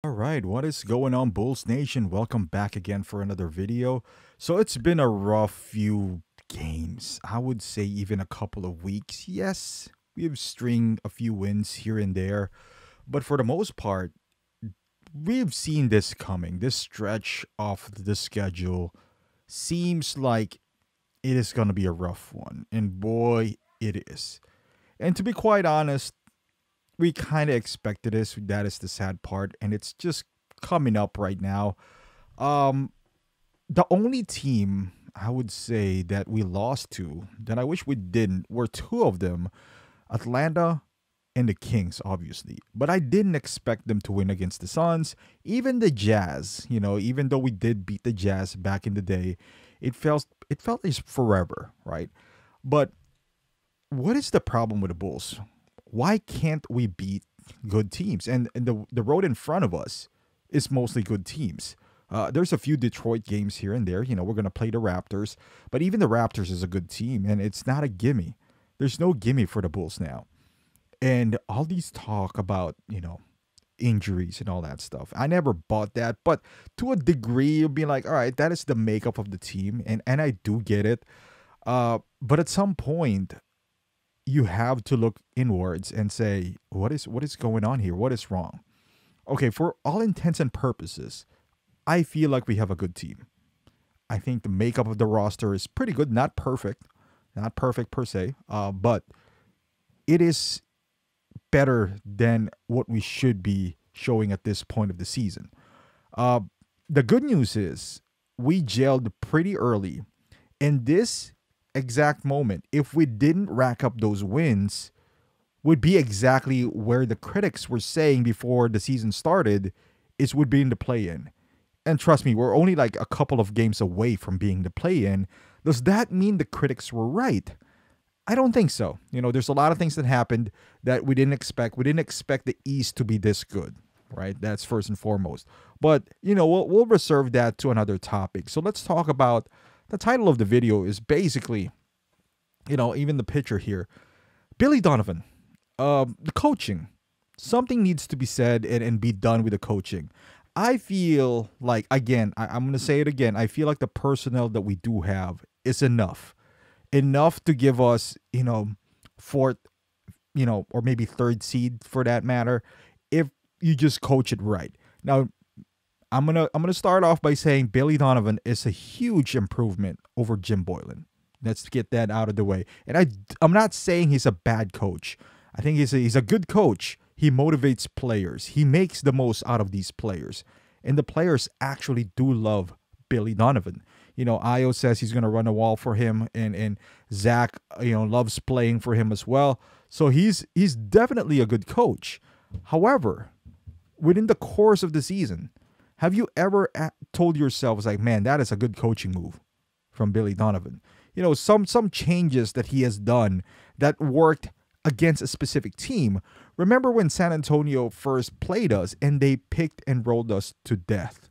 All right, what is going on, Bulls Nation? Welcome back again for another video. So it's been a rough few games. I would say even a couple of weeks. Yes, we've stringed a few wins here and there, but for the most part, we've seen this coming. This stretch of the schedule seems like it is going to be a rough one, and boy, it is. And to be quite honest, we kind of expected this. That is the sad part, and it's just coming up right now. Um, the only team I would say that we lost to that I wish we didn't were two of them, Atlanta and the Kings, obviously. But I didn't expect them to win against the Suns, even the Jazz. Even though we did beat the Jazz back in the day, it felt like forever, right? But what is the problem with the Bulls? Why can't we beat good teams? And the road in front of us is mostly good teams. There's a few Detroit games here and there. We're going to play the Raptors, but even the Raptors is a good team, and it's not a gimme. There's no gimme for the Bulls now. And all these talk about, injuries and all that stuff. I never bought that, but to a degree, you'll be like, all right, that is the makeup of the team, and I do get it. But at some point, you have to look inwards and say, what is going on here? What is wrong? Okay, for all intents and purposes, I feel like we have a good team. I think the makeup of the roster is pretty good, not perfect per se, but it is better than what we should be showing at this point of the season. Uh, the good news is we gelled pretty early, and this exact moment, if we didn't rack up those wins, would be exactly where the critics were saying before the season started is would be in the play-in. And trust me, we're only like a couple of games away from being the play-in. Does that mean the critics were right? I don't think so. There's a lot of things that happened that we didn't expect. We didn't expect the East to be this good, right? That's first and foremost. But, we'll reserve that to another topic. So let's talk about the title of the video is basically, even the picture here. Billy Donovan, the coaching. Something needs to be said and be done with the coaching. I feel like, again, I'm going to say it again. I feel like the personnel that we do have is enough. Enough to give us, fourth, or maybe third seed for that matter, if you just coach it right. Now, I'm gonna start off by saying Billy Donovan is a huge improvement over Jim Boylan. Let's get that out of the way. And I'm not saying he's a bad coach. I think he's a good coach. He motivates players. He makes the most out of these players. And the players actually do love Billy Donovan. Io says he's gonna run a wall for him, and Zach, loves playing for him as well. So he's definitely a good coach. However, within the course of the season, have you ever told yourself, like, man, that is a good coaching move from Billy Donovan? Some changes that he has done that worked against a specific team. Remember when San Antonio first played us and they picked and rolled us to death,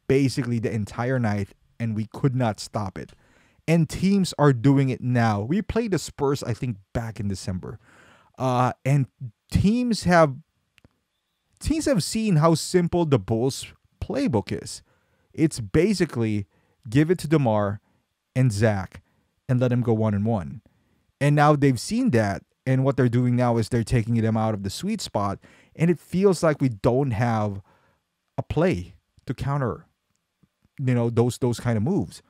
basically the entire night, and we could not stop it. And teams are doing it now. We played the Spurs, I think, back in December, and teams have seen how simple the Bulls playbook is. It's basically give it to DeMar and Zach and let him go 1-on-1. And now they've seen that, and what they're doing now is they're taking them out of the sweet spot, and it feels like we don't have a play to counter, those kind of moves.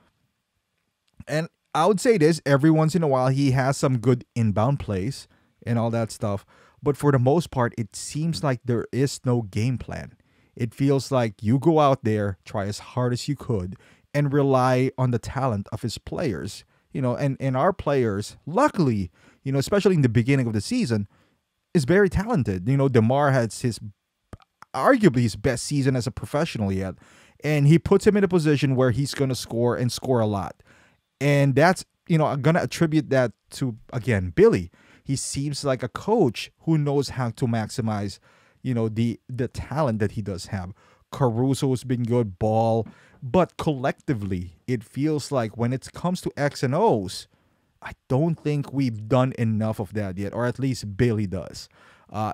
And I would say this, every once in a while he has some good inbound plays and all that stuff, but for the most part it seems like there is no game plan. It feels like you go out there, try as hard as you could, and rely on the talent of his players. And our players, luckily, especially in the beginning of the season, is very talented. DeMar has arguably his best season as a professional yet. And he puts him in a position where he's going to score and score a lot. And that's, I'm going to attribute that to, again, Billy. He seems like a coach who knows how to maximize, the talent that he does have. Caruso's been good, Ball. But collectively, it feels like when it comes to X and O's, I don't think we've done enough of that yet, or at least Billy does.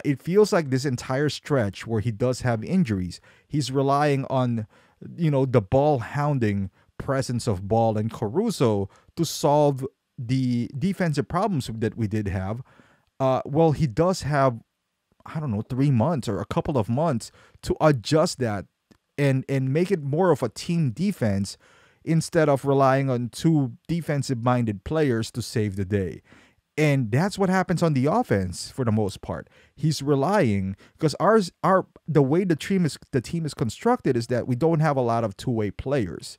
It feels like this entire stretch where he does have injuries, he's relying on, the ball hounding presence of Ball and Caruso to solve the defensive problems that we did have. Well, he does have, I don't know, 3 months or a couple of months to adjust that and make it more of a team defense instead of relying on two defensive minded players to save the day. And that's what happens on the offense for the most part. He's relying because the way the team is constructed is that we don't have a lot of two-way players.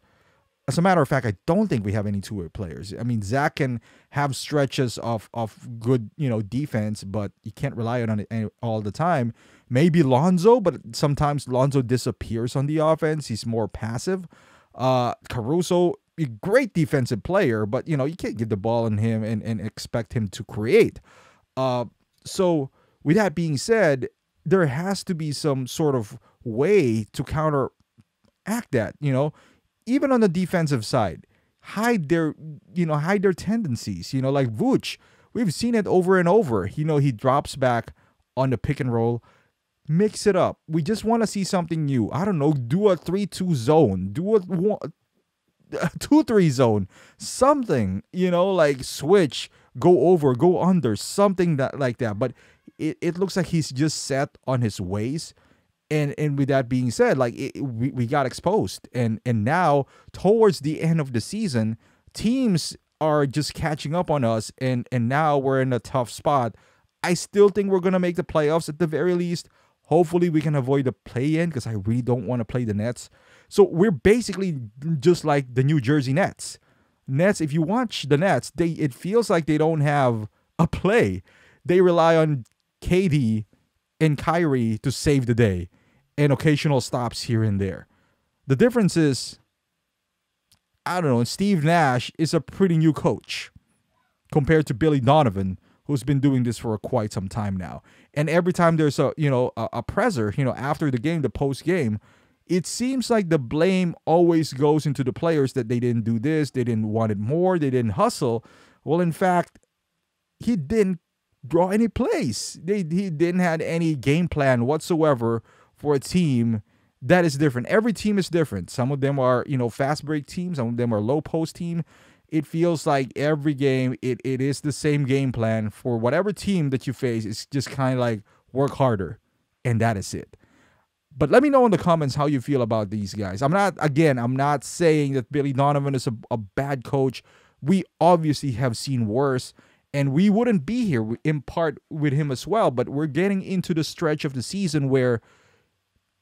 As a matter of fact, I don't think we have any two-way players. I mean, Zach can have stretches of good, defense, but you can't rely on it all the time. Maybe Lonzo, but sometimes Lonzo disappears on the offense. He's more passive. Caruso, a great defensive player, but you can't give the ball on him and expect him to create. So with that being said, there has to be some sort of way to counteract that. Even on the defensive side, hide their tendencies. Like Vooch, we've seen it over and over. He drops back on the pick and roll. Mix it up. We just want to see something new. I don't know. Do a 3-2 zone. Do a 2-3 zone. Something, like switch, go over, go under, something like that. But it looks like he's just set on his ways. And with that being said, like we got exposed. And now towards the end of the season, teams are just catching up on us. And now we're in a tough spot. I still think we're going to make the playoffs at the very least. Hopefully we can avoid the play-in because I really don't want to play the Nets. So we're basically just like the New Jersey Nets. Nets, if you watch the Nets, it feels like they don't have a play. They rely on KD and Kyrie to save the day and occasional stops here and there. The difference is, I don't know, Steve Nash is a pretty new coach compared to Billy Donovan, who's been doing this for quite some time now. And every time there's a presser, after the game, the post game, it seems like the blame always goes into the players that they didn't do this, they didn't want it more, they didn't hustle. Well, in fact, he didn't draw any plays. He didn't have any game plan whatsoever for a team that is different. Every team is different. Some of them are, fast break teams. Some of them are low post team. It feels like every game, it is the same game plan for whatever team that you face. It's just kind of like work harder, and that is it. But let me know in the comments how you feel about these guys. I'm not saying that Billy Donovan is a bad coach. We obviously have seen worse, and we wouldn't be here in part with him as well. But we're getting into the stretch of the season where,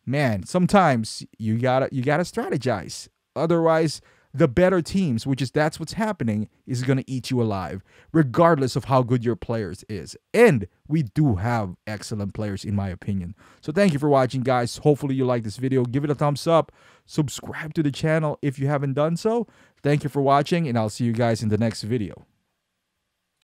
man, sometimes you gotta strategize. Otherwise, the better teams, that's what's happening, is going to eat you alive, regardless of how good your players is. And we do have excellent players, in my opinion. So thank you for watching, guys. Hopefully you like this video. Give it a thumbs up. Subscribe to the channel if you haven't done so. Thank you for watching, and I'll see you guys in the next video.